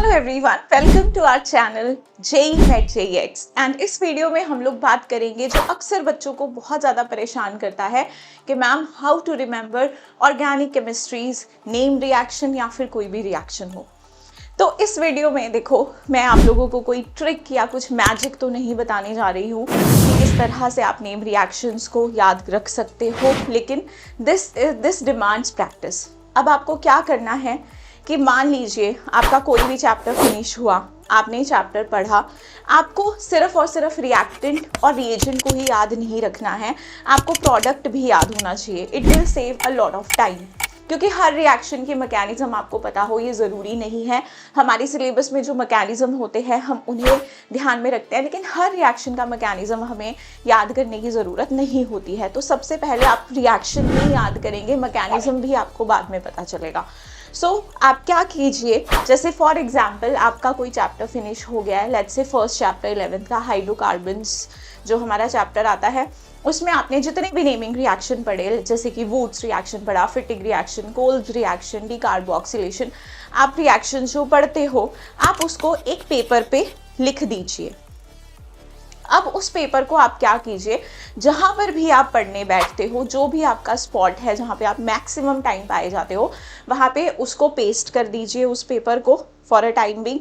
Hello everyone, welcome to our channel JEE mate जेईएक्स। And इस video में हम लोग बात करेंगे जो अक्सर बच्चों को बहुत ज़्यादा परेशान करता है कि ma'am how to remember organic chemistries, name reaction या फिर कोई भी रिएक्शन हो। तो इस वीडियो में देखो, मैं आप लोगों को कोई ट्रिक या कुछ मैजिक तो नहीं बताने जा रही हूँ कि किस तरह से आप नेम रिएक्शंस को याद रख सकते हो, लेकिन दिस डिमांड्स प्रैक्टिस। अब आपको क्या करना है कि मान लीजिए आपका कोई भी चैप्टर फिनिश हुआ, आपने चैप्टर पढ़ा, आपको सिर्फ और सिर्फ रिएक्टेंट और रिएजेंट को ही याद नहीं रखना है, आपको प्रोडक्ट भी याद होना चाहिए। It will save a lot of time, क्योंकि हर रिएक्शन की मैकेनिज्म आपको पता हो ये ज़रूरी नहीं है। हमारे सिलेबस में जो मैकेनिज्म होते हैं हम उन्हें ध्यान में रखते हैं, लेकिन हर रिएक्शन का मैकेनिज्म हमें याद करने की ज़रूरत नहीं होती है। तो सबसे पहले आप रिएक्शन ही याद करेंगे, मैकेनिज्म भी आपको बाद में पता चलेगा। आप क्या कीजिए, जैसे फॉर एग्जाम्पल आपका कोई चैप्टर फिनिश हो गया है, let's say first chapter 11th का हाइड्रोकार्बन्स जो हमारा चैप्टर आता है, उसमें आपने जितने भी नेमिंग रिएक्शन पढ़े, जैसे कि वुड्स रिएक्शन पढ़ा, Fittig reaction, Kolbe's reaction, decarboxylation, आप रिएक्शन जो पढ़ते हो आप उसको एक पेपर पे लिख दीजिए। अब उस पेपर को आप क्या कीजिए, जहाँ पर भी आप पढ़ने बैठते हो, जो भी आपका स्पॉट है जहाँ पे आप मैक्सिमम टाइम पाए जाते हो, वहाँ पे उसको पेस्ट कर दीजिए उस पेपर को for a time being.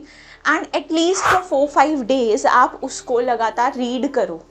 And at least for 4-5 days आप उसको लगातार रीड करो।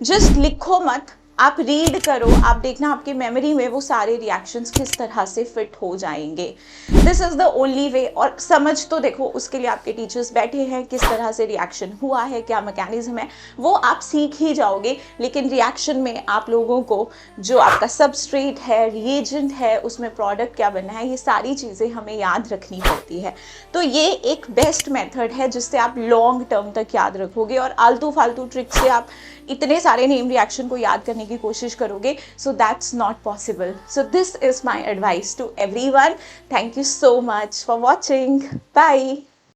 जस्ट लिखो मत, आप रीड करो, आप देखना आपकी मेमोरी में वो सारे रिएक्शंस किस तरह से फिट हो जाएंगे। This is the only way. और समझ तो देखो, उसके लिए आपके टीचर्स बैठे हैं, किस तरह से रिएक्शन हुआ है, क्या मैकेनिज्म है, वो आप सीख ही जाओगे। लेकिन रिएक्शन में आप लोगों को जो आपका सबस्ट्रेट है, रिएजेंट है, उसमें प्रोडक्ट क्या बना है, ये सारी चीज़ें हमें याद रखनी पड़ती है। तो ये एक बेस्ट मेथड है जिससे आप लॉन्ग टर्म तक याद रखोगे, और आलतू फालतू ट्रिक से आप इतने सारे नेम रिएक्शन को याद करने की कोशिश करोगे, so that's not possible. So this is my advice to everyone. Thank you so much for watching. Bye.